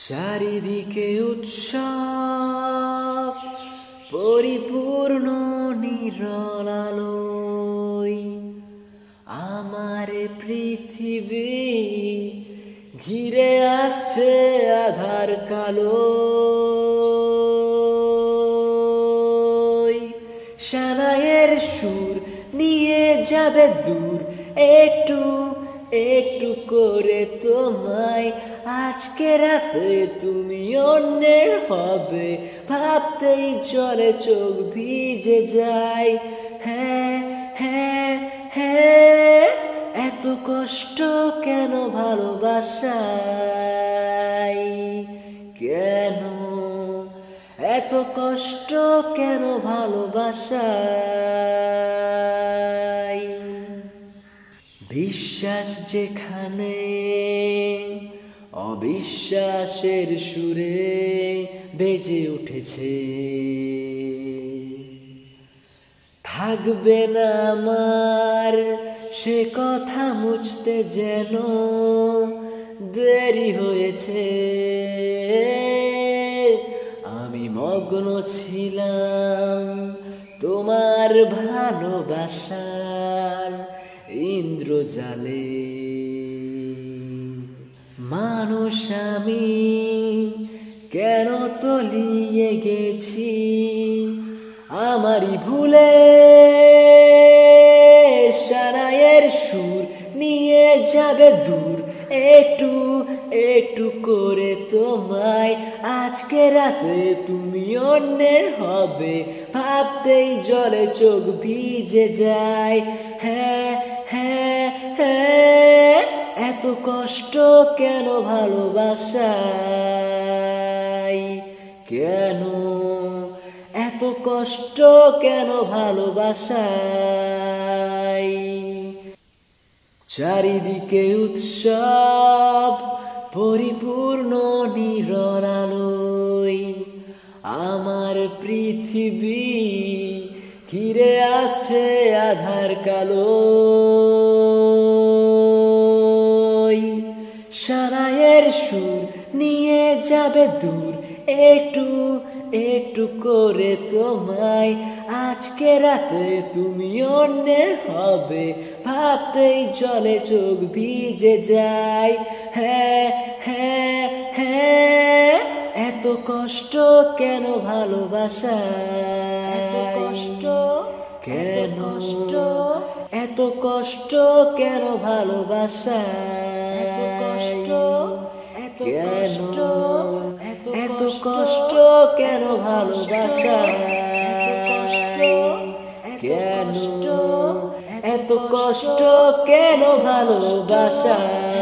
চারিদিকে উৎসব পরিপূর্ণ নিরল আলোয় আমার পৃথিবী ঘিরে আসছে আধার কালো। সানাইয়ের সুর নিয়ে যাবে দূর একটু একটু করে তোমায়। আজকে রাতে তুমি অন্যের হবে ভাবতেই জলে চোখ ভিজে যায়। হ্যাঁ হ্যাঁ হ্যাঁ, এত কষ্ট কেন ভালোবাসায়? কেন এত কষ্ট কেন ভালোবাসায়? বিশ্বাস যেখানে অবিশ্বাসের সুরে বেজে উঠেছে, থাকবে না আমার সে কথা মুছতে যেন দেরি হয়েছে। আমি মগ্ন ছিলাম তোমার ভালোবাসার ইন্দ্রজালে। মানুষ আমি কেন তলিয়ে গেছি আমারই ভুলে। সানাইয়ের সুর নিয়ে যাবে দূর একটু একটু করে তোমায়। আজকে রাতে তুমি অন্যের হবে ভাবতেই জলে চোখ ভিজে যায়। হ্যাঁ হ্যাঁ হ্যাঁ, এত কষ্ট কেন ভালোবাসায়? কেন এত কষ্ট কেন ভালোবাসায়? চারিদিকে উৎসব পরিপূর্ণ নিরল আলোয় আমার পৃথিবী ঘিরে আসছে আধার কালো। সানাইয়ের সুর নিয়ে যাবে দূর একটু একটু করে তোমায়। আজকে রাতে তুমি অন্যের হবে ভাবতেই জলে চোখ ভিজে যায়। হ্যাঁ হ্যাঁ হ্যাঁ, এত কষ্ট কেন ভালোবাসায়? কষ্ট কেন এত কষ্ট কেন ভালোবাসায়? কেন এত কষ্ট কেন ভালোবাসায়? কেন এত কষ্ট কেন ভালোবাসায়?